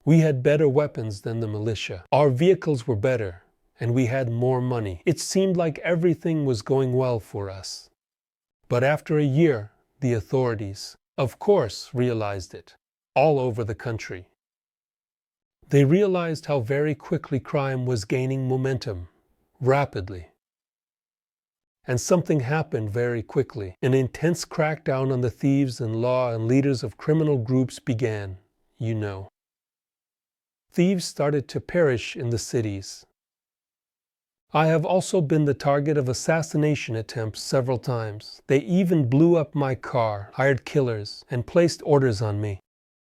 We had better weapons than the militia. Our vehicles were better, and we had more money. It seemed like everything was going well for us. But after a year, the authorities, of course, realized it, all over the country. They realized how very quickly crime was gaining momentum, rapidly. And something happened very quickly. An intense crackdown on the thieves and law and leaders of criminal groups began, you know. Thieves started to perish in the cities. I have also been the target of assassination attempts several times. They even blew up my car, hired killers, and placed orders on me.